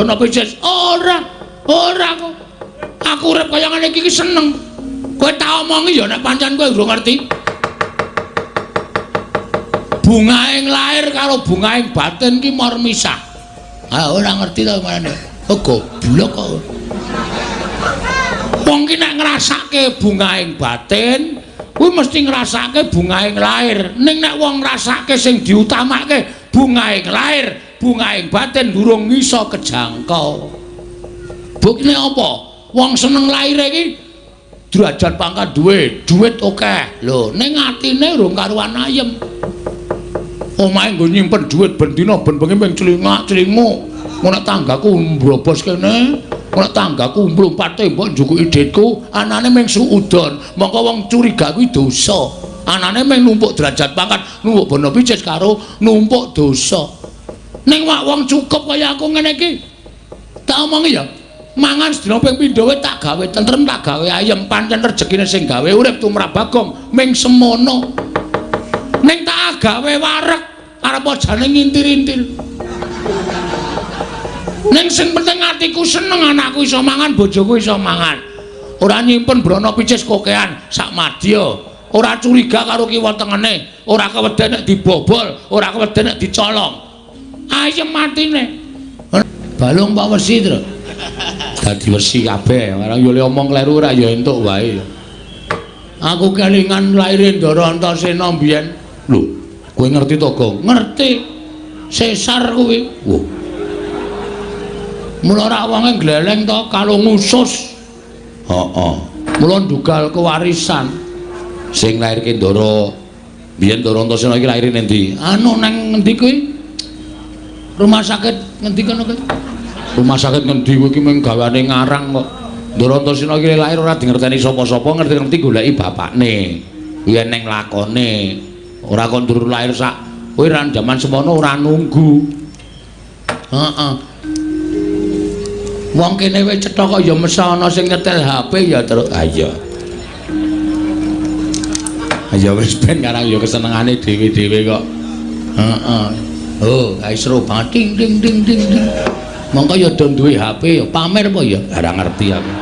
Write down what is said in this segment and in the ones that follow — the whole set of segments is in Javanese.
Ana pijes ora kok. Aku urip kaya ngene iki seneng. Kowe tak omongi ya nek pancen kowe durung ngerti. Bungaing lair karo bungaing batin ki mor misah. Ah ora ngerti to marane. Oh goblok kok. Wong ki nek ngrasake bungaing batin, kuwi mesti ngrasake bungaing lair. Ning nek wong ngrasake sing diutamake bungaing lair, bungaing batin durung iso kejangkau. Buktine apa? Wong seneng laire iki derajat pangkat duit akeh. Lho, ning atine urung karuan ayem. Omahe nggo nyimpen duit ben dina ben bengi ping celingak-celinguk. Nek tanggaku mbrobos kene, nek tanggaku mlumpat tembok njukuki ditku, anane ming suudon. Mongko wong curiga kuwi dosa. Anane ming numpuk derajat pangkat, numpuk bono picis karo numpuk dosa. Ning wong cukup kaya aku ngene iki. Tak omongi ya. Mangan sedina ping pindho wae tak gawe tentrem, tak gawe ayem, pancen rejekine sing gawe urip tumrap Bagong ming semono. Ning tak gawe wareg arep jane ngintir-intir. Ning sing penting atiku seneng anakku iso mangan, bojoku iso mangan. Ora nyimpen brana picis kokean sak madya. Ora curiga karo kiwa tengene, ora keweden nek dibobol, ora keweden nek dicolong. Ayem matine. Balung Pak Wesi, Tru. Dadi wesi kabeh, orang yo le omong kleru ora ya entuk wae. Aku kelingan laire Ndara Antasena mbiyen. Lho, kowe ngerti to, Gong? Ngerti. Sesar kuwi. Wo. Mula ora wonge gleleng to kalung usus. Heeh. Mula ndugal kewarisan. Sing lairke Ndara mbiyen Ndara Antasena iki laire endi? Anu nang ngendi kuwi? Rumah sakit ngendi kono kuwi? Rumah sakit ngendi kowe iki mung gawane ngarang kok. Ndara Antasena iki lair ora dingerteni sapa-sapa, ngerti-ngerti goleki bapakne. Kuwi eneng lakone. Ora kon durur lair sak kowe ran jaman semono ora nunggu. Heeh. Wong kene wis cetha kok ya mesti ana sing nyetel HP ya terus ayo. Ayo wis ben karang ya kesenengane dhewe-dhewe kok. Heeh. Oh, aisro banget ding ding ding ding. Mongko ya do duwe HP ya pamer apa ya? Ora ngerti aku.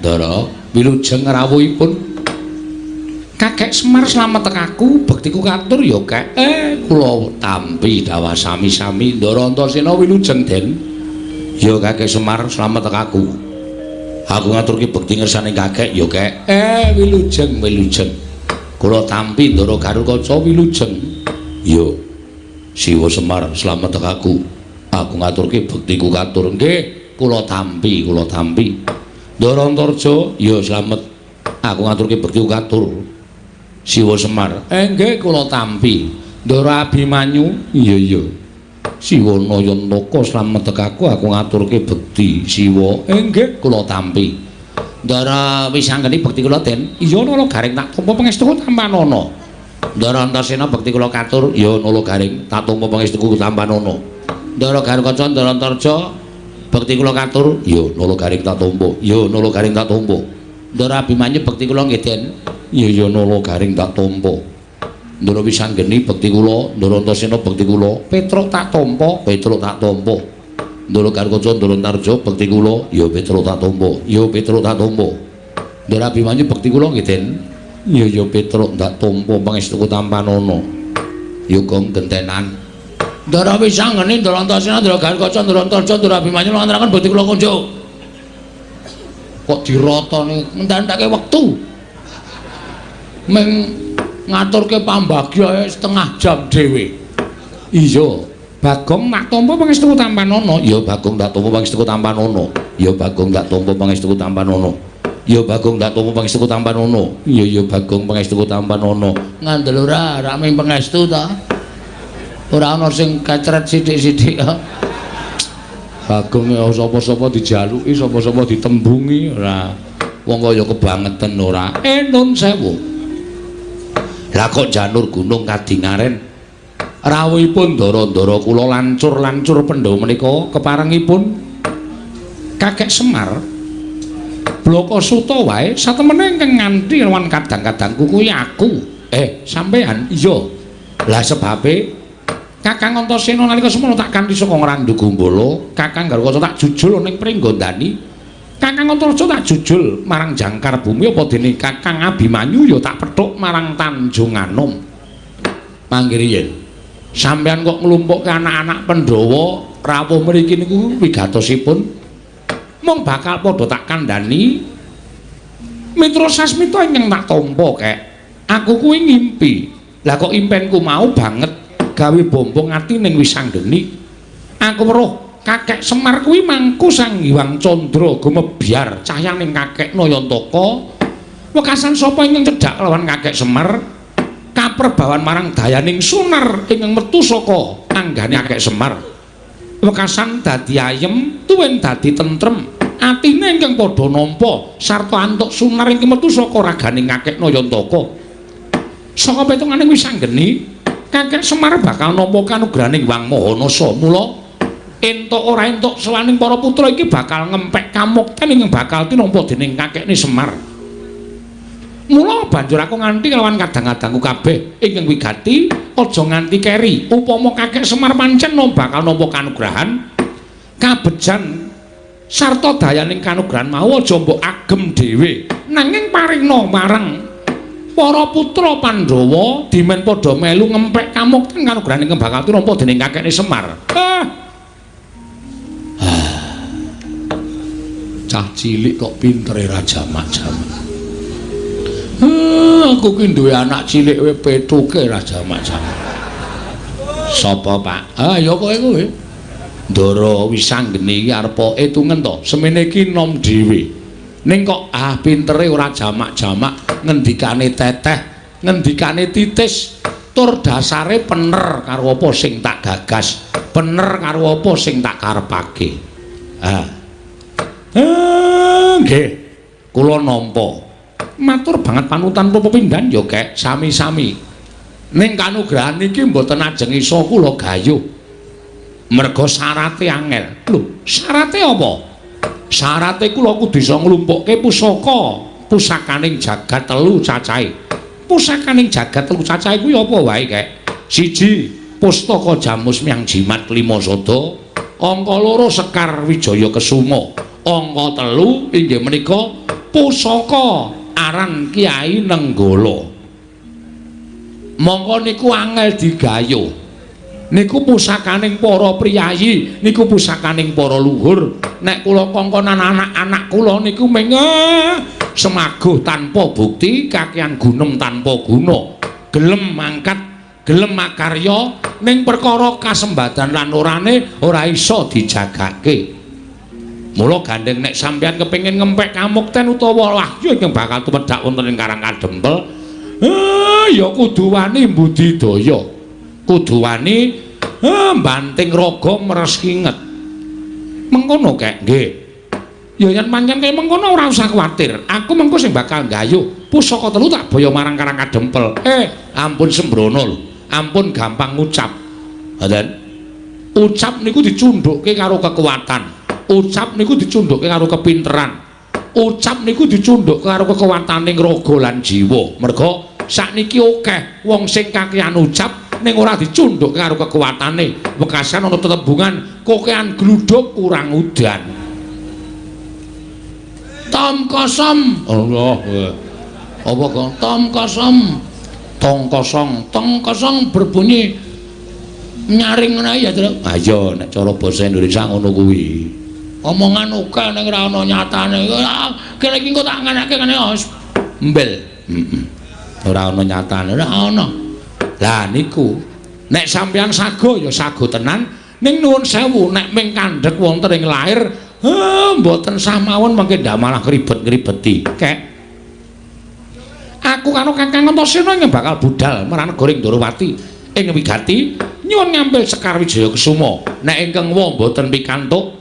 Ndara, wilujeng rawuhipun. Kakek Semar slamet tekaku, bektiku katur ya, Kek. Kula tampi dawah sami-sami Ndara Antasena wilujeng, Den. Ya Kakek Semar slamet tekaku. Aku ngaturke bekti ngersane Kakek ya, Kek. Wilujeng. Kula tampi Ndara Garukaca wilujeng. Ya. Siwa Semar slamet tekaku. Aku ngaturke bektiku katur. Nggih, kula tampi. Ndara Antarja ya slamet. Aku ngaturke bektiku katur. Siwa Semar. Nggih, kula tampi. Ndara Abimanyu. Iya. Siwa Nayantaka slamet tekaku. Aku ngaturke bekti. Siwa. Nggih, kula tampi. Ndara Wisanggeni bekti kula, Den. Iya nala garing tak tampa pangestuku Tampanana. Ndara Antasena bekti kula katur ya nala garing tak tampa pangestuku Tampanana. Ndara Garukaca Ndara Antarja bekti kula katur ya nala garing tak tampa ya nala garing tak tampa. Ndara Abimanyu bekti kula nggih Den ya nala garing tak tampa. Ndara Wisanggeni bekti kula Ndara Antasena bekti kula Petruk tak tampa Ndara Garukaca Ndara Antarja bekti kula ya Petruk tak tampa Ndara Abimanyu bekti kula nggih Den ya Petruk ndak tampa pangestuku Tampanana. Ya Gong gentenan. Ndara Wisanggeni Ndara Antasena Ndara Garukaca Ndara Antarja Ndara Abimanyu ngandharaken bekti kula kunjuk. Kok dirotone ngendhantake wektu. Ming ngaturke pambagya setengah jam dhewe. Iya, Bagong nak tampa pangestuku Tampanana. Ya Bagong ndak tampa pangestuku Tampanana. Ya Bagong ndak tampa pangestuku Tampanana. Ya Bagong ndak tampa pangestuku Tampanana. Iya Bagong pangestuku Tampanana. Ngandel ora ming pangestu ta. Ora ana sing kacret sithik-sithik. Bagong ya sapa-sapa dijaluki, sapa-sapa ditembungi ora. Wong kaya kebangetan ora. Nun sewu. Lah kok janur gunung kadingaren. Rawuhipun ndara-ndara kula lancur-lancur Pandhawa menika keparengipun Kakek Semar Blokasuta wae satemene ingkang nganti lawan kadang-kadangku kuwi aku. Sampean iya. Lah sebabe Kakang Antasena nalika semono tak kanthi saka ngrandu Gumbala, Kakang Garwaca tak jujul ning Pringgondani. Kakang Antarja tak jujul marang Jangkar Bumi apa dene Kakang Abimanyu ya tak pethuk marang Tanjung Anom. Manggih sampeyan kok nglumpukke anak-anak Pandhawa rawuh mriki niku wigatosipun mung bakal padha tak kandhani Mitra Sasmita ingkang tak tampa kek. Aku kuwi ngimpi. Lah kok impenku mau banget gawe bombong ati ning Wisanggeni. Aku weruh Kakek Semar kuwi mangku Sang Hyang Candra gumebyar cahyaning Kakek Nayantaka. Wekasan sapa ingkang cedhak lawan Kakek Semar? Kaperbawan marang dayaning sunar ingkang metu saka anggane Kakek Semar. Wekasan dadi ayem, tuwin dadi tentrem. Atine ingkang padha nampa sarta antuk sunar ingkang metu saka raganing Kakek Nayantaka. Saka petunganing Wisanggeni, Kakek Semar bakal nampa kanugrahaning Wang Mahanasa. Mula entuk ora entuk sawaning para putra iki bakal ngempek kamukten ingkang bakal tinampa dening kakekne Semar. Mula banjur aku nganti lawan kadang-kadangku kabeh ingkang wigati aja nganti keri. Upama Kakek Semar pancen bakal nampa kanugrahan kabejan sarta dayaning kanugrahan mau aja mbok agem dhewe, nanging paringna marang para putra Pandhawa dimen padha melu ngempek kamukten kanugrahan ingkang bakal tinampa dening kakekne Semar. Cah cilik kok pintere Raja Majama. Aku ki duwe anak cilik wae petuke Raja Majama. Sapa, Pak? Ya kowe kuwi. Ndara Wisanggeni iki arep etungen to. Semene iki nom dhewe. Ning kok pintere ora jamak-jamak, ngendikane teteh, ngendikane titis, tur dasare bener karo apa sing tak gagas, bener karo apa sing tak karepake. Nggih, kula nampa. Matur banget panutan pepindhan ya, Kek, sami-sami. Ning kanugrahan iki mboten ajeng isa kula gayuh. Merga syarate angel. Lho, syarate apa? Syarate kula kudu isa nglumpukke pusakaning jagat telu cacahe. Pusakaning jagat telu cacahe kuwi apa wae, Kek? 1 Pustaka Jamus Myang Jimat Lima Sada, angka 2 Sekar Wijaya Kesuma, angka 3 inggih menika pusaka aran Kyai Nenggala. Monggo niku angel digayuh. Niku pusakaning para priyayi, niku pusakaning para luhur. Nek kula kongkonan anak-anak kula niku mung semaguh tanpa bukti, kakehan gunem tanpa guna. Gelem mangkat, gelem makarya ning perkara kasembadan lan orane ora iso dijagake. Mula gandeng nek sampeyan kepengin ngempek kamukten utawa wahyu ingkang bakal tumedhak wonten ing Karang Kadempel, ya kudu wani mbudidaya. Kudu wani banting raga meres kinget. Mengkono, Kek. Nggih. Ya yen pancen kaya mengkono ora usah kuwatir. Aku mengko sing bakal nggayuh pusaka 3 tak boyo marang Karang Kadempel. Ampun sembrono lho. Ampun gampang ngucap. Ngoten. Ucap niku dicundhukke karo kekuatan. Ucap niku dicundhukke karo kepinteran. Ucap niku dicundhukke karo kekuwataning raga lan jiwa. Merga sakniki akeh wong sing kakehan ucap ning ora dicundhukke karo kekuwatane. Wekasan ana tetembungan kokehan gluduk kurang udan. Tom kosong. Allah. Apa kok? Tom kosong. Tong kosong. Tong kosong berbunyi nyaring ngono ya, Tru. Ayo nek cara basa Indonesia ngono kuwi. Omongan uga ning ora ana nyatane. Kene iki kok tak nganake kene mbel. Ora ana nyatane, ora ana. Lah niku nek sampeyan sago ya sago tenan, ning nuwun sewu nek ming kandhek wonten ing lair, mboten sah mawon mengke ndak malah ribet-ribeti. Kek. Aku karo Kakang Antasena ing bakal budal marang negara Ndorowati ing wigati nyuwun ngambil Sekar Wijaya Kesuma. Nek ingkang wa mboten pikantuk,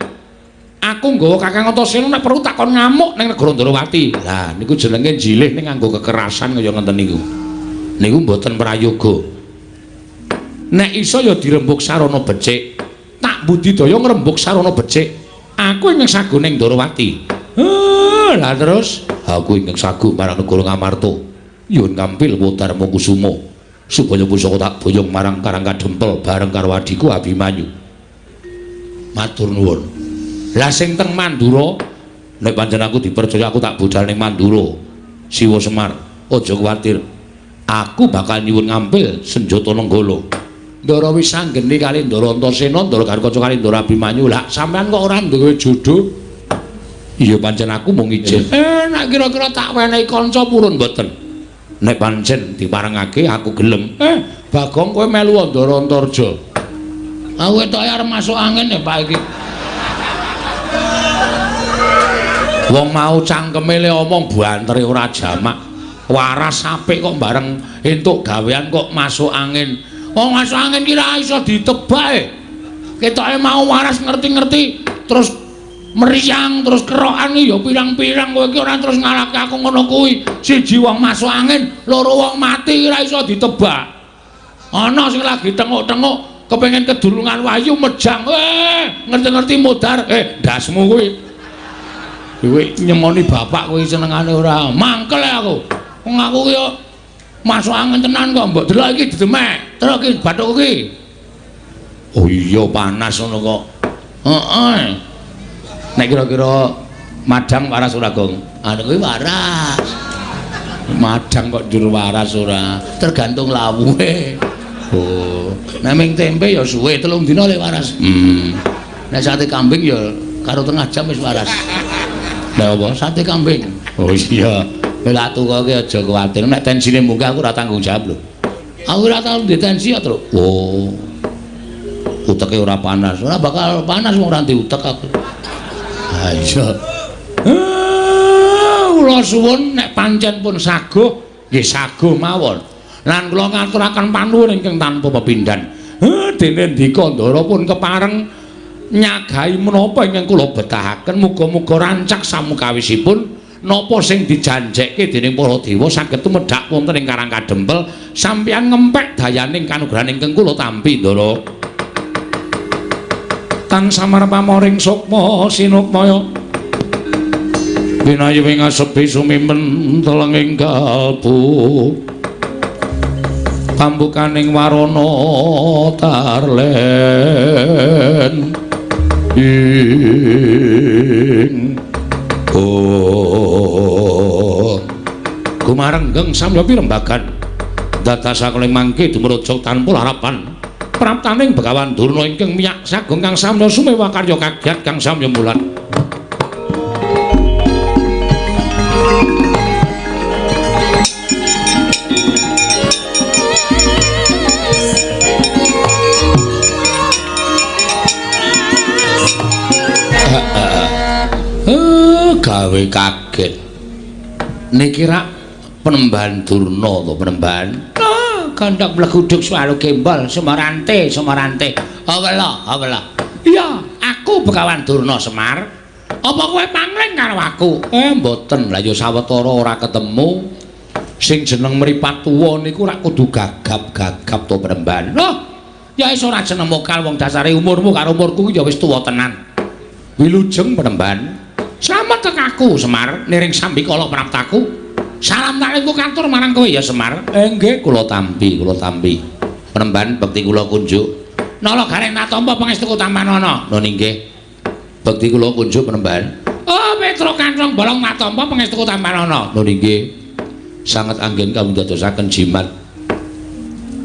aku nggawa Kakang Antasena nek perlu takon ngamuk ning negara Ndorowati. Lah niku jenenge jilih ning nganggo kekerasan kaya ngoten niku. Niku mboten prayoga. Nek iso ya dirembuk sarana becik. Tak budidaya ngrembuk sarana becik. Aku ingkang sagu ning Ndorowati. Lah terus aku ingkang sagu marang negara Ngamarta. Yun Kampil Wodarma Kusuma. supaya pusaka tak boyong marang Karangkadempel bareng karo adhiku Abimanyu. Matur nuwun. Lah sing teng Mandura nek pancen aku dipercaya aku tak budal ning Mandura. Siwa Semar, aja kuwatir. Aku bakal nyuwun ngampil senjata Nenggala. Ndara wis sanggeni kali Ndara Antasena, Ndara Garkaca kali Ndara Abimanyu. Lah sampean kok ora duwe jodoh? Iya pancen aku mung ijin. Nek kira-kira tak wenehi kanca purun mboten. Nek pancen diparengake aku gelem. Bagong kowe melu Ndara Antarja. Aku tok arep masuk angin ya Pak iki. Wong mau cangkeme le omong bantere ora jamak. Waras apik kok bareng entuk gawean kok masuk angin. Wong masuk angin ki ra iso ditebak. Ketoke mau waras ngerti-ngerti terus meriang terus kerokan ya pirang-pirang kowe iki ora terus ngalahke aku ngono kuwi. Siji wong masuk angin, loro wong mati ora iso ditebak. Ana sing lagi tenguk-tenguk kepengin kedulungan wayu mejang. Ngerti-ngerti modar. Dasmu kuwi. Kowe nyemoni bapak kowe senengane ora. Mangkel aku. Wong aku ki masuk angin tenan kok mbok delok iki didemek. Terus iki bathuk iki. Oh iya panas ngono kok. Heeh. Nek kira-kira madang waras ora, Gong? Anu kuwi waras. Madang kok njur waras ora, tergantung lawuhe. Oh, nek ming tempe ya suwe 3 dina lek waras. Nek sate kambing ya karo tengah jam wis waras. Lah apa sate kambing? Oh iya. Lha tukoke aja kuwatir, nek tensine munggah aku ora tanggung jawab lho. Aku ora tau ndek tensi ya, Tru. Oh. Uteke ora panas. Ora bakal panas wong ora diutek aku. Ayo. Kula suwun nek pancen pun saguh, nggih saguh mawon. Lan kula ngaturaken panuwun ingkang tanpa pepindhan. Dene ndika Ndara pun kepareng nyagahi menapa ingkang kula betahaken, muga-muga rancak samukawisipun napa sing dijanjekke dening para dewa saged tumedhak wonten ing Karangkadempel sampeyan ngempek dayaning kanugrahan ingkang kula tampi Ndara. Tan samar pamoring sukma sinukmaya binayu ing asepi sumimpen telenging kalbu pambukaning warana tarlen ing gumarenggeng samya pirembagan dados sakeling mangke dumurujug tanpa harapan praptaning Begawan Durna ingkang miyak sagung kang samya sumewa karya kagiat kang samya mulat. Gawe kaget. Niki rak Penembahan Durna to Penembahan. Gandhok mleguduk swalo gembol Semarante. Awela. Iya, aku Begawan Durna Semar. Apa kowe pangling karo aku? Mboten. Lah ya sawetara ora ketemu. Sing jeneng mripat tuwa niku rak kudu gagap-gagap to Penembahan. Loh, ya wis ora jeneng mokal wong dasare umurmu karo umurku ya wis tuwa tenan. Wilujeng Penembahan. Slamet tekaku Semar niring sambikala praptaku. Salam talingku kantur marang kowe ya Semar. Nggih kula tampi. Penembahan bekti kula kunjuk. Nala gareng natampa pangestuku Tampanana. Lho nggih. Bekti kula kunjuk Penembahan. Oh Petro Kantong bolong natampa pangestuku Tampanana. Lho nggih. Sanget anggen kawula dadosaken jimat.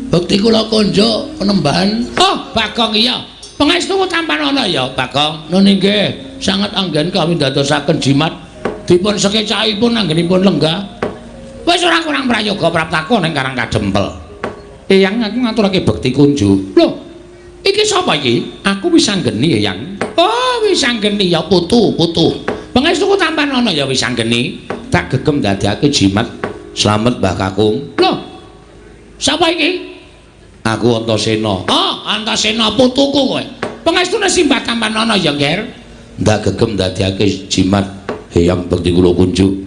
Bekti kula kunjuk Penembahan. Oh Bagong iya. Pangestuku Tampanana ya Bagong. Lho nggih. Sanget anggen kawula dadosaken jimat. Dipun sekecahipun anggenipun lenggah. Wis ora kurang prayoga praptaku ning Karangkadempel. Eyang aku ngaturake bekti kunjuk. Lho, iki sapa iki? Aku wis anggeni Eyang. Oh, wis anggeni ya putu. Pangestuku Tampanana ya wis anggeni. Tak gegem dadekake jimat slamet Mbah Kakung. Lho. Sapa iki? Aku Antasena. Oh, Antasena putuku kowe. Pangestune Simbah Tampanana ya, Nger. Ndak gegem dadekake jimat Eyang bekti kula kunjuk.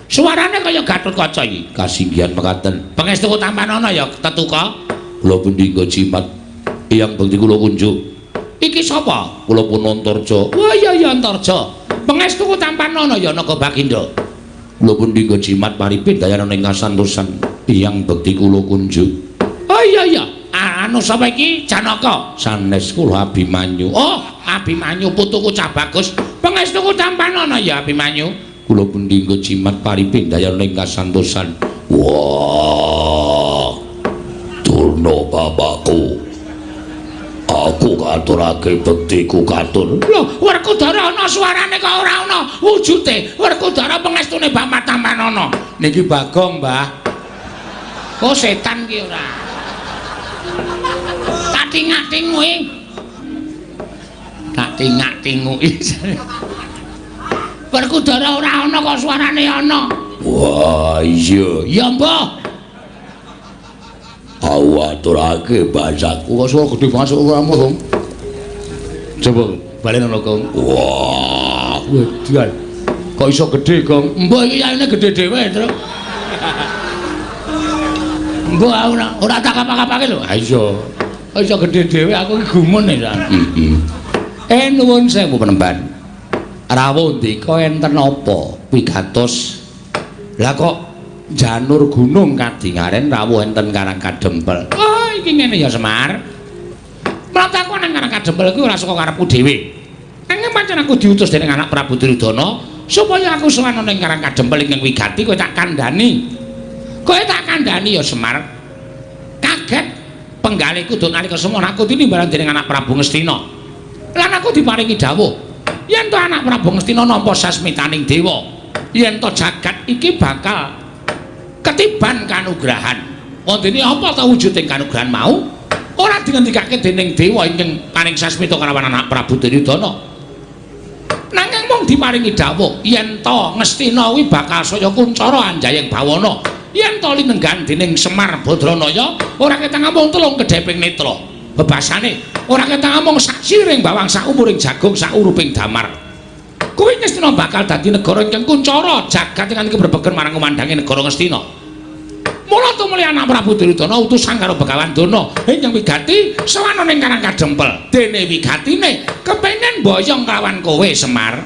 Suarane kaya Gatotkaca iki. Kasinggihan mekaten. Pangestuku Tampanana ya tetuka. Kula pundi nggo jimat Eyang bekti kula kunjuk. Iki sapa? Kula pun Antarja. Wah iya Antarja. Pangestuku Tampanana ya Naga Baginda. Kula pundi nggo jimat paripin dayana ing kasantosan Eyang bekti kula kunjuk. anu sapa iki Janaka sanes kula Abimanyu. Oh Abimanyu putuku cah bagus pangestuku tampanana ya Abimanyu kula pundi nggo jimat pariping dayaning kasantosan. Wah Durna bapakku aku katurake bektiku katur. Lho, Werkudara ana suarane kok ora ana wujude. Werkudara pangestune Bapak Tampanana. Niki Bagong, Mbah. Oh, setan ki ora. Kating-kating kuwi. Kating-kating kuwi. Werkudara ora ana kok suarane ana. Wah, iya. Ya, Mbah. Aku aturake basaku kok suara gede masuk kamu Kong. Coba balen ana Kong. Wah, wedian. Kok iso gede Kong? Mbah iki yaine gede dhewe, Tru. Mbah ora tak apa-apake lho. Ha iya. Kok iso gede dhewe aku iki gumun ya. Nuwun sewu penemban. Rawuh ndika enten apa pigatos? Lah kok janur gunung kadingaren rawuh enten Karang Kadempel. Oh, iki ngene ya Semar. Mrataku nang Karang Kadempel kuwi ora saka karepku dhewe. Nanging pancen aku diutus dening anak Prabu Duryudana supaya aku sowan ning Karang Kadempel ingkang wigati kowe tak kandhani. Kowe tak kandhani ya Semar. Kaget penggaliku duk nalika semana aku tinimbalan dening anak Prabu Ngastina. Lan aku diparingi dawuh yen to anak Prabu Ngastina nampa sasmitaning dewa, yen to jagat iki bakal ketiban kanugrahan. Wondene apa ta wujuding kanugrahan mau? Ora dingendikake dening dewa ingkang paring sasmita kalawan anak Prabu Duryudana. Nanging mung diparingi dawuh yen to Ngastina kuwi bakal saya kuncara anjayeng bawana. Yen to linenggan dening Semar Badranaya ora ketang mung telung kedheping netra. Bebasane ora ketang mung sak siring bawang sak umuring jagung sak uruping damar. Kuwi Ngastina bakal dadi negara ingkang kuncara jagat ingkang keberbegen marang kumandange negara Ngastina. Mula tumuli anak Prabu Duryudana utusan karo Begawan Durna ingkang wigati sawana ning Karang Kadempel. Dene wigatine kepengin boyong kelawan kowe Semar.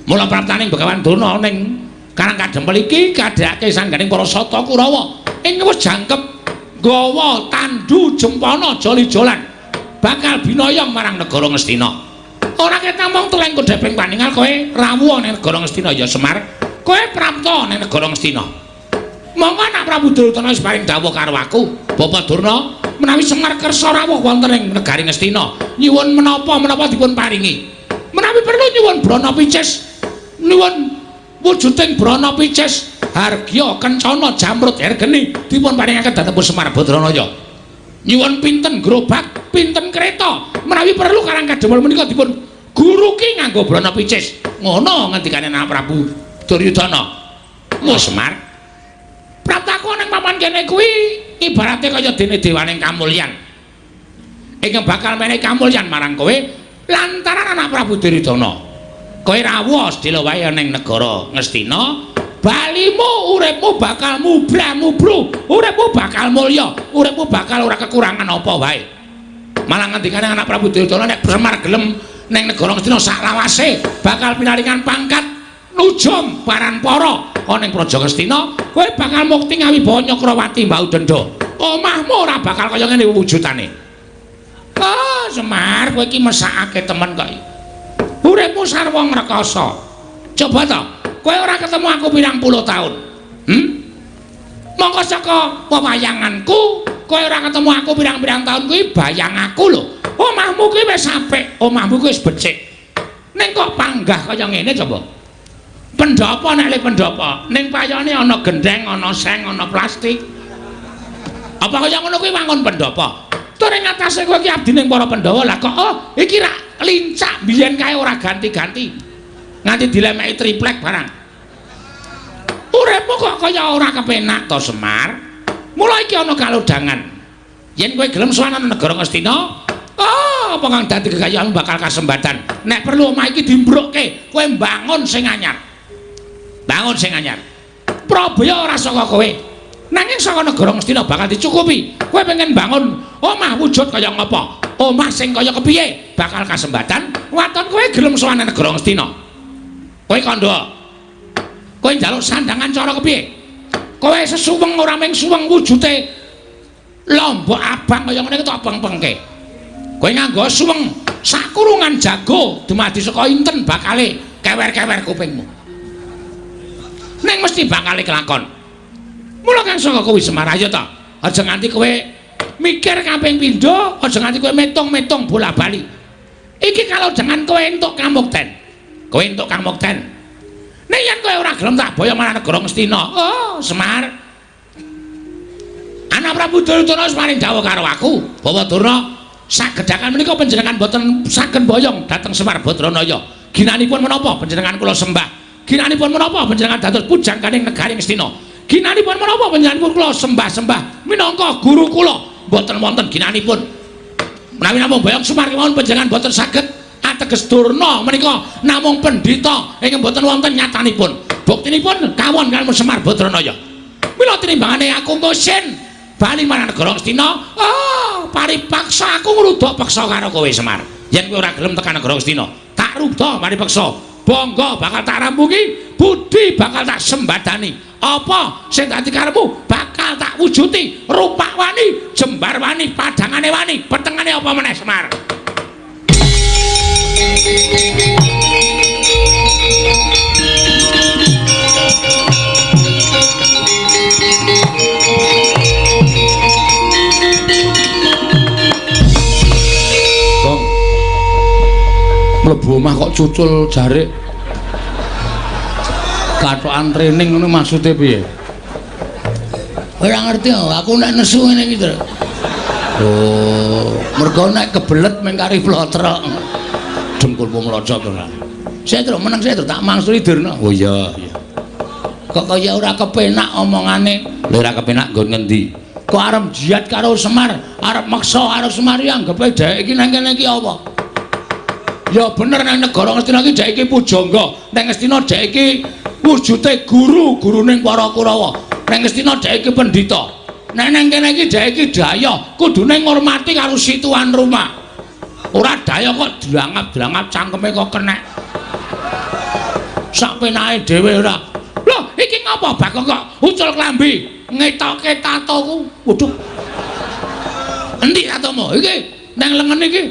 Mula praptaning Begawan Durna ning Karang Kadempel iki kadhake sangganing para sata Kurawa ingkang wis jangkep gawa tandu jempana joli-jolan bakal binayang marang negara Ngastina. Ora ketang mung teleng kedheping paningal kowe rawuh ning negara Ngastina ya Semar. Kowe prapta ning negara Ngastina. Monggo anak Prabu Duryudana wis paring dawuh karo aku, Bapak Durna, menawi Semar kersa rawuh wonten ing negari Ngastina, nyuwun menapa dipun paringi. Menawi perlu nyuwun brana picis, nyuwun wujuding brana picis, hargya kencana jamrut hergeni dipun paringaken dhateng Semar Badranaya. Nyuwun pinten gerobak, pinten kereta, menawi perlu Karang Kadempel menika dipun guruki nganggo brana picis. Ngono ngendikane anak Prabu Duryudana. Mu Semar praptaku ning papan kene kuwi ibarate kaya dene dewaning kamulyan. Ingkang bakal menehi kamulyan marang kowe lantaran anak Prabu Duryudana. Kowe rawuh sedhela wae ning negara Ngastina, balimu uripmu bakal mubra-mubru, uripmu bakal mulya, uripmu bakal ora kekurangan apa wae. Malah ngendikane anak Prabu Duryudana nek Semar gelem ning negara Ngastina sak lawase bakal pinaringan pangkat nujum Baranpara ana ing Praja Ngastina, kowe bakal mukti ngawibawa Nyakrawati Mbau Denda. Omahmu ora bakal kaya ngene wujudane. Oh, Semar, kowe iki mesakake temen kok. Uripmu sarwa ngrekasa. Coba to, kowe ora ketemu aku pirang-puluh taun. Mongko saka wewayanganku, kowe ora ketemu aku pirang-pirang taun kuwi bayang aku lho. Omahmu kuwi wis apik, omahmu kuwi wis becik. Ning kok panggah kaya ngene coba. Pendopo nek le pendopo ning payone ana gendeng, ana seng, ana plastik. Apa kaya ngono kuwi wangun pendopo? Tur ing atase kowe iki abdi ning para Pandhawa lah kok iki rak lincak biyen kae ora ganti-ganti. Nganti dilemeki triplek barang. Uripmu kok kaya ora kepenak to Semar? Mula iki ana kalodhangan. Yen kowe gelem sowan nang negara Ngastina, apa kang dadi kekayaanmu bakal kasembatan. Nek perlu omah iki dimbrukke, kowe mbangun sing anyar. Bangun sing anyar. Prabaya ora saka kowe. Nanging saka negara Ngastina bakal dicukupi. Kowe pengen bangun omah wujud kaya ngapa? Omah sing kaya kepiye? Bakal kasembatan. Waton kowe gelem sowan negara Ngastina. Kowe kandha. Kowe njaluk sandangan cara kepiye? Kowe sesuweng ora mung suweng wujude lombok abang kaya ngene iki tok peng-pengke. Kowe nganggo suweng sakurungan jago dumadi saka inten bakale kewer-kewer kupingmu. Ning mesti bakale kelakon. Mula kang saka kowe Semar ayo to. Aja nganti kowe mikir kaping pindho, aja nganti kowe metung-metung bola-bali. Iki kalau jangan kowe entuk kamukten. Kowe entuk kamukten. Nek yen kowe ora gelem tak boyo marang negara Ngastina. Oh, Semar. Ana Prabu Duryudana wis maring dawuh karo aku, bahwa Durna sagedakan menika panjenengan boten saged boyong dhateng Semar Badranaya. Ginanipun menapa panjenengan kula sembah? Ginanipun menapa panjenengan dados pujangganing negari Ngastina? Ginanipun menapa panjenengan kula sembah-sembah minangka guru kula? Boten wonten ginanipun. Menawi namung boyong Semar kemawon panjenengan boten saged ateges Durna menika namung pendhita ingkang boten wonten nyatanipun. Buktinipun kawon kaliyan Semar Badranaya. Mila tinimbangane aku ngosin bali marang negara Ngastina, oh, paripaksa aku ngruduk peksa karo kowe Semar. Yen kowe ora gelem tekan negara Ngastina, tak rudha paripaksa. Bangga bakal tak rampungi, budi bakal tak sembadani. Apa sing dadi karepmu bakal tak wujuti. Rupak wani, jembar wani, padangane wani, petengane apa meneh Semar. Mlebu omah kok cucul jarik kathokan training ngono maksude piye? Ora ngerti aku nek nesu ngene iki to. Oh, mergo nek kebelet meng kari plotrok. Dengkulmu mlocot ora. Saya terus meneng saya terus tak mangsuli Durna. Oh iya, iya. Kok kaya ora kepenak omongane. Lha ora kepenak nggon ngendi? Kok arep jiat karo Semar, arep maksa karo Semar ya anggepe dhek iki nang kene iki apa? Ya bener nang negara Ngastina iki dhek iki pujangga. Nang Ngastina dhek iki wujude guru-guruning para Kurawa. Nang Ngastina dhek iki pendhita. Nek nang kene iki dhek iki daya, kudune ngurmati karo situan rumah. Ora daya kok drangap-drangap cangkeme kok kenek. Sak penake dhewe ora. Loh, iki ngapa Bagong kok ucul klambi, ngetoke tatoku. Waduh. Endi tatomu? Iki nang lengen iki.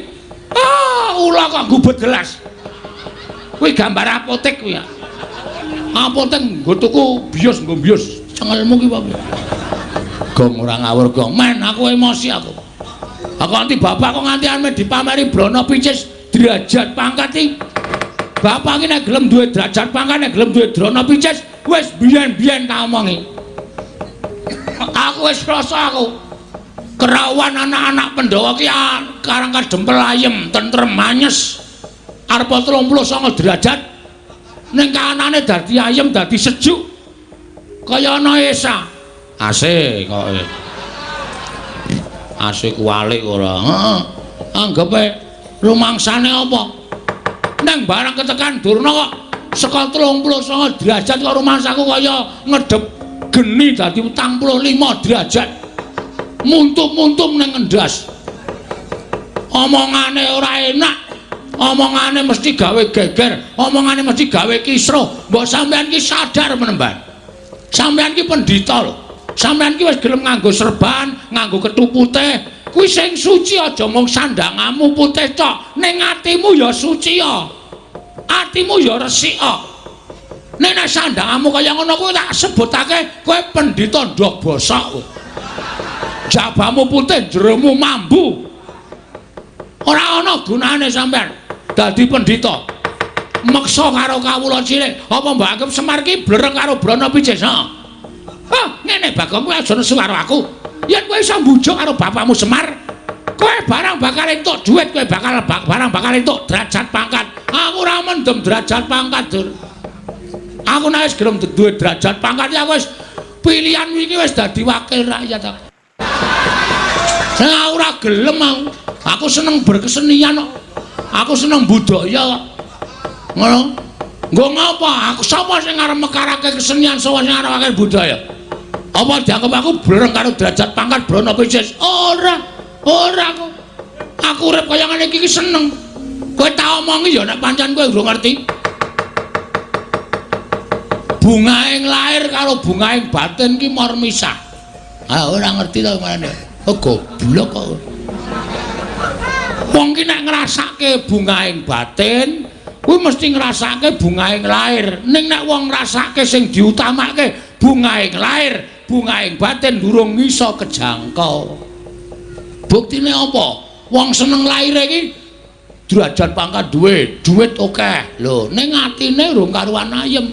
Ah, ula kok gubet gelas. Kuwi gambar apotek kuwi ya. Apotek nggo tuku bios nggo bios. Cengelmu ki apa? Gong ora ngawur gong. Men aku emosi aku. Aku nganti bapak kok nganti ame dipameri Brana Picis derajat pangkat iki. Bapak iki nek gelem duwe derajat pangkat nek gelem duwe Brana Picis wis biyen-biyen tak omongi. Aku wis krasa aku. Kerawan anak-anak Pandhawa ki karang kadempel ayem, tentrem manyes. Arep 39 derajat. Ning kanane dadi ayem, dadi sejuk. Kaya ana Esa. Asik kok. Asik kualik ora. Heeh. Anggepe rumangsane apa? Nang barang ketekan Durna kok saka 39 derajat kok rumangsaku kaya ngedep geni dadi 45 derajat. Muntum-muntum nang ngendas. Omongane ora enak. Omongane mesti gawe geger, omongane mesti gawe kisruh. Mbok sampean ki sadar menemban. Sampean ki pendhita lho. Sampean ki wis gelem nganggo serban, nganggo kethu putih. Kuwi sing suci aja mung sandangamu putih tok, ning atimu ya suci ya. Atimu ya resik kok. Nek sandangamu kaya ngono kuwi tak sebutake kowe pendhita ndok bosok kowe. Jabamu putih, jeromu mambu. Ora ana gunane sampean dadi pendhita. Meksa karo kawula cilik, apa mbok anggap Semar ki blereng karo Brana Picis? Hah, ngene Bagong kowe aja nesu karo aku. Yen kowe iso mbujuk karo bapakmu Semar, kowe barang bakal entuk dhuwit, kowe barang bakal entuk derajat pangkat. Aku ora mendem derajat pangkat, Dur. Aku nek wis gelem duwe derajat pangkat ya wis pilihan iki wis dadi wakil rakyat aku. Saya ora gelem aku. Aku seneng berkesenian kok. Aku seneng budaya kok. Ngono. Nggo ngapa? Aku sapa sing arep mekarake kesenian, sapa sing arep budaya? Apa dianggap aku blereng karo derajat pangkat Brana Picis? Ora. Ora kok. Aku urip kaya ngene iki seneng. Kowe tak omongi ya nek pancen kowe urung ngerti. Bungaing lair karo bungaing batin ki mor misah. Ah ora ngerti to marane. goblok kok. Wong ki nek ngrasake bungaing batin, kuwi mesti ngrasake bungaing lair. Ning nek wong ngrasake sing diutamake bungaing lair, bungaing batin durung iso kejangkau. Buktine apa? Wong seneng laire iki derajat pangkat duwe, duit akeh. Lho, ning atine urung karuan ayem.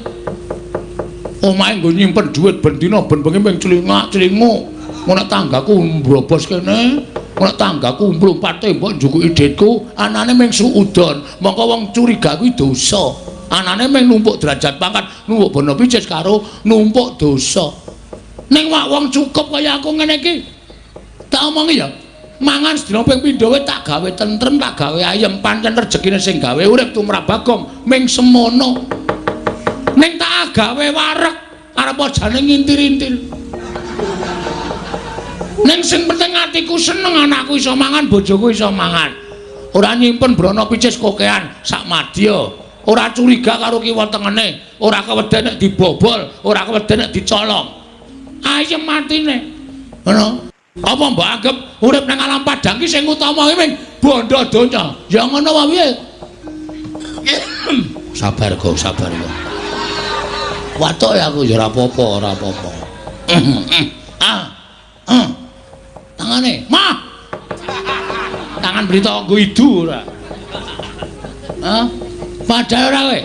Omahe nggo nyimpen duit ben dina ben bengi ping celingak-celinguk. Ngono tanggaku mbrobos kene, ngono tanggaku mlumpate mbok njukuki dhitku, anane ming suudon. Mongko wong curiga kuwi dosa. Anane ming numpuk derajat pangkat, numpuk bono picis karo numpuk dosa. Ning wong cukup kaya aku ngene iki. Tak omongi ya. Mangan sedina ping pindho wae tak gawe tentrem, tak gawe ayem, pancen rejekine sing gawe urip tumrap Bagong ming semono. Ning tak gawe wareg arep jane ngintir-intir. Ning sing penting atiku seneng anakku iso mangan, bojoku iso mangan. Ora nyimpen brana picis kokean sak madya. Ora curiga karo kiwa tengene, ora keweden nek dibobol, ora keweden nek dicolong. Ayem matine. Ngono. Apa mbok anggap urip nang alam padang ki sing utama ki ming bondo donya. Ya ngono wae piye. Sabar kok, sabar kok. Watuk ya aku ya ora apa-apa, ora apa-apa. Tangane, mah. Tangan berita nggo idu ora. Padahal ora kowe.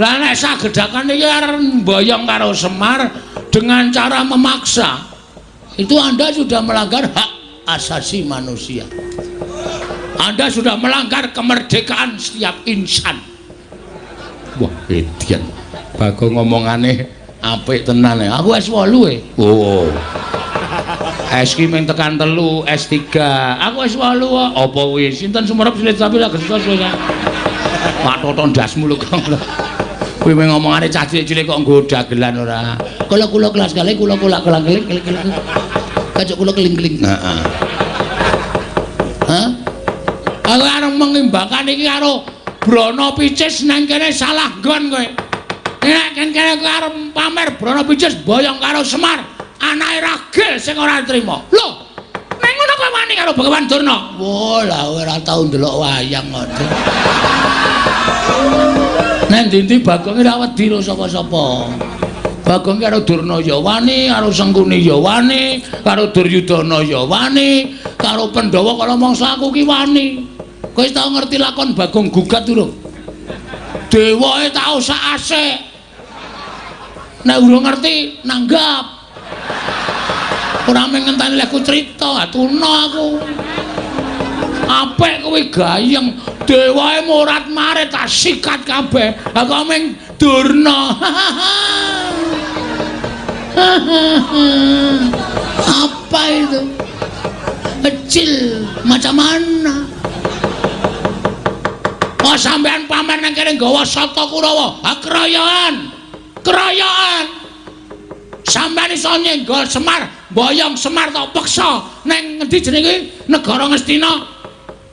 Lah nek sagedakan iki arep mboyong karo Semar dengan cara memaksa. Itu Anda sudah melanggar hak asasi manusia. Anda sudah melanggar kemerdekaan setiap insan. Wah, edian. Bagong ngomongane apik tenan ya. Aku S8 e. Oh. S ki mung tekan 3, S3. Aku S8 kok. Apa kuwi? Sinten sumerep silit tapi lak gesos kowe. Pak toton dasmu lho kok. Kuwi mung ngomongane cah cilik-cilik kok nggo dagelan ora. Kula kelas kali kula kelang-keling. Kacuk kula keling-keling. Heeh. Hah? Aku arep mengimbangkan iki karo brana picis nang kene salah nggon kowe. Nek kene kowe arep pamer brana picis boyong karo Semar, anake ragil sing ora trima. Lho, ning ngono kowe wani karo Begawan Durna. Wah, lah ora tau ndelok wayang kok. Nek ndi-ndi Bagong ora wedi karo sapa-sapa. Bagong karo Durna ya wani, karo Sengkuni ya wani, karo Duryudana ya wani, karo Pandhawa kala mangsa aku ki wani. Kowe wis tau ngerti lakon Bagong Gugat durung? Dewae tau sak asik. Nek urung ngerti nanggap. Ora mung ngenteni lek ku crita, tuna aku. Apik kowe gayeng, dewae morat-marit tak sikat kabeh. Aku mung Durna. Apa itu? Kecil macam mana? Oh sampean pamer nang kene nggawa Sata Kurawa. Ha keroyokan. Keroyokan. Sampeyan iso nyenggol Semar, boyong Semar tok peksa nang ngendi jenenge negara Ngastina.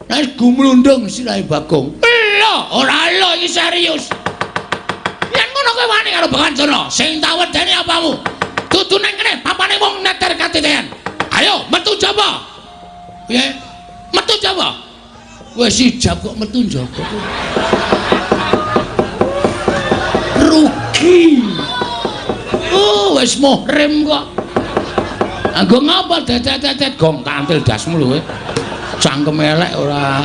Nek gumlundung sirahe Bagong. Lho, ora lho iki serius. Yen ngono kowe wani karo Begawan Durna, sing tak wedeni apamu? Dudu nang kene papane wong neter katitean. Ayo metu jaba. Piye? Metu jaba. Wis ijab kok metu jaba. Rugi. Oh, wis muhrim kok. Anggo ngapa tetet-tetet gong kantil dasmu lho kowe. Cangkem elek ora.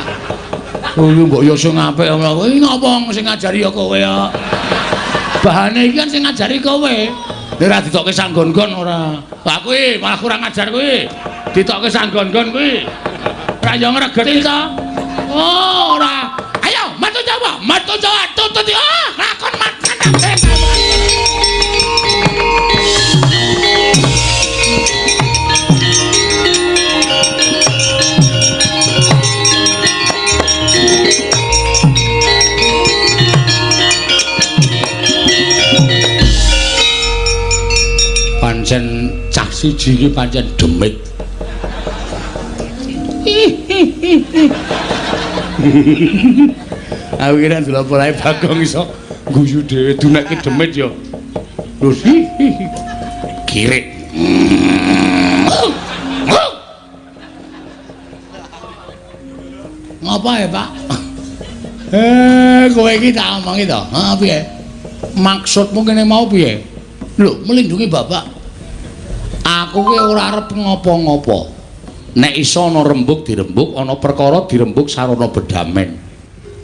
Oh, mbok yo sing apik ngono. Kowe ngapa sing ngajari ya kowe ya? Bahane iki kan sing ngajari kowe. Nek ora ditokke sanggon-gon ora. Lah kuwi malah kurang ajar kuwi. Ditokke sanggon-gon kuwi. Ora yo ngregeti to. Oh, ora. Ayo, metu Jawa, tutut yo. Lakon makan. Pancen cah siji iki pancen demit. Aku kira delok polahe Bagong iso guyu dhewe dunekke demit ya. Lho kirik. Apa ya, Pak? Kowe iki tak omongi to. Heeh, piye? Maksudmu kene mau piye? Lho, melindungi Bapak. Aku ki ora arep ngopo-ngopo. Nek iso ana rembug dirembug, ana perkara dirembug sarana bedamen.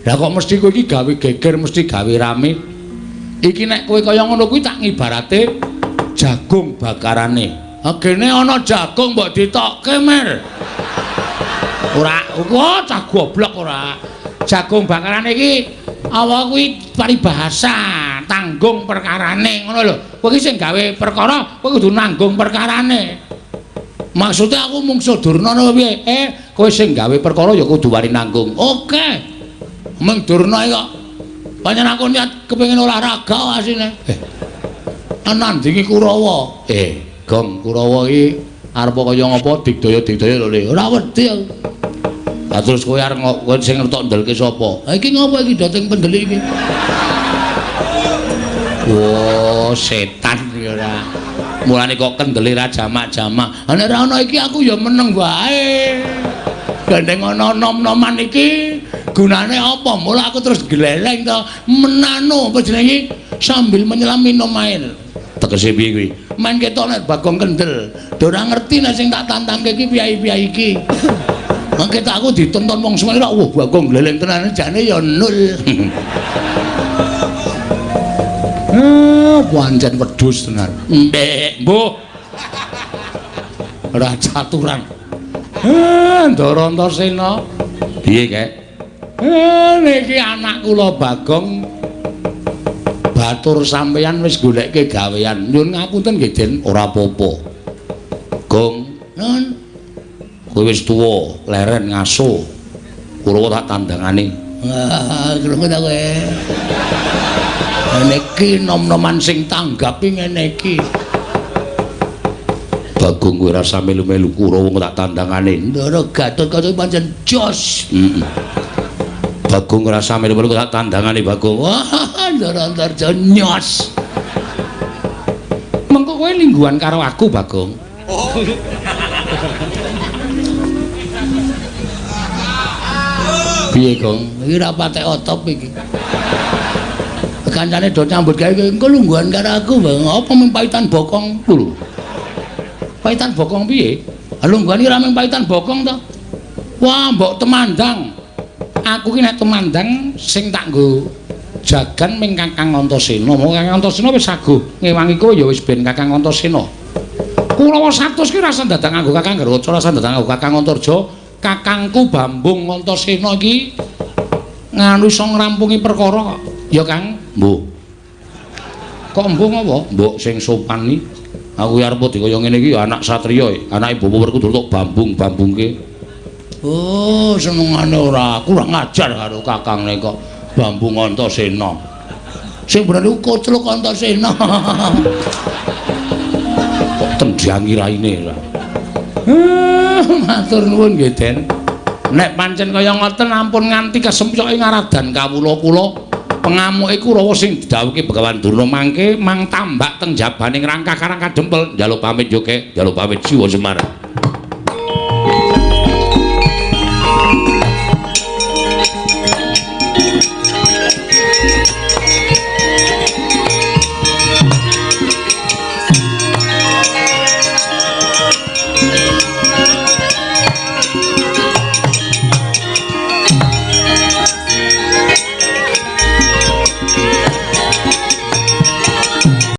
Lah kok mesti kowe iki gawe geger, mesti gawe rame. Iki nek kowe kaya ngono kuwi tak ngibarate jagung bakarane. Agene ana jagung mbok ditokke, Mer. Ora, kok cah goblok ora. Jagung bakarane iki apa kuwi paribahasa, tanggung perkarane ngono lho. Kowe iki sing gawe perkara, kowe kudu nanggung perkarane. Maksudnya aku mungsuh Durna apa piye? Kowe sing gawe perkara ya kudu wani nanggung. Oke. Mung Durna kok pancen aku niat kepengin olahraga asine. Nandingi Kurawa. Gong Kurawa iki arep kaya ngapa digdaya-digdaya lho Le. Ora wedi aku. Lah terus kowe arep kowe sing ngertok ndelke sapa? Ha iki ngopo iki dating pendelik iki? Wo, setan iki ora. Mulane kok kendeli ra jamak-jamak. Ha nek ora ana iki aku ya meneng wae. Gandeng ana nom-noman iki gunane apa? Mula aku terus gleleng to menano apa jenenge sambil menyelam minum air. Tegese piye kuwi? Main ketok nek Bagong kendel. Ora ngerti nek sing tak tantangke iki piyai-piyai iki. Mangke tak aku ditonton wong semene kok wah Bagong gleleng tenan jane ya nul. Pancen wedhus tenan. Mbek, mbuh. Ora caturan. Ndara Antasena. Piye, Kek? Niki anak kula Bagong. Batur sampeyan wis goleke gawean. Nyuwun ngapunten nggih, Den, ora apa-apa. Gong, nun. Kowe wis tuwa, leren ngaso. Kula tak tandangane. Krungu ta kowe. Niki nom-noman sing tanggapi ngene iki. Bagong kowe rasa melu-melu Kurawa tak tandangane. Ndara Gatotkaca pancen jos. Bagong rasa melu-melu tak tandangane Bagong. Wah, Ndara Antarja nyos. Mengko kowe lingguhan karo aku, Bagong. Piye, Gong? Iki ra patek otop iki. Kancane do nyambut gawe engko lungguhan karo aku, Bang. Apa mung paitan bokong lho. Paitan bokong piye? Lungguhan iki ra mung paitan bokong to. Wah, mbok temandang. Aku ki nek temandang sing tak nggo jagan ming Kakang Antasena. Mau Kakang Antasena wis saguh ngewangi kowe ya wis ben Kakang Antasena. Kurawa 100 ki rasa dadang nganggo Kakang Garaca, rasa dadang nganggo Kakang Antarja. Kakangku Bambung Antasena iki nganu iso ngrampungi perkara kok. Ya, Kang. Mbuh. Kok mbuh apa? Mbok sing sopan iki. Aku arep dikaya ngene iki ya anak satriya, anake Bapak Werku durung bambung-bambungke. Oh, senengane ora kurang ajar karo kakangne kok Bambung Antasena. Sing bener iku Kocluk Antasena. Kok tendyangi raine ora. Matur nuwun nggih, Den. Nek pancen kaya ngoten ampun nganti kesempyoke ngaradan kawula kula pengamuke Kurawa sing didhawuhke Begawan Durna mangke mang tambak teng jabaning rangka karang kadempel njaluk pamit yo Kek, njaluk pamit Siwa Semar.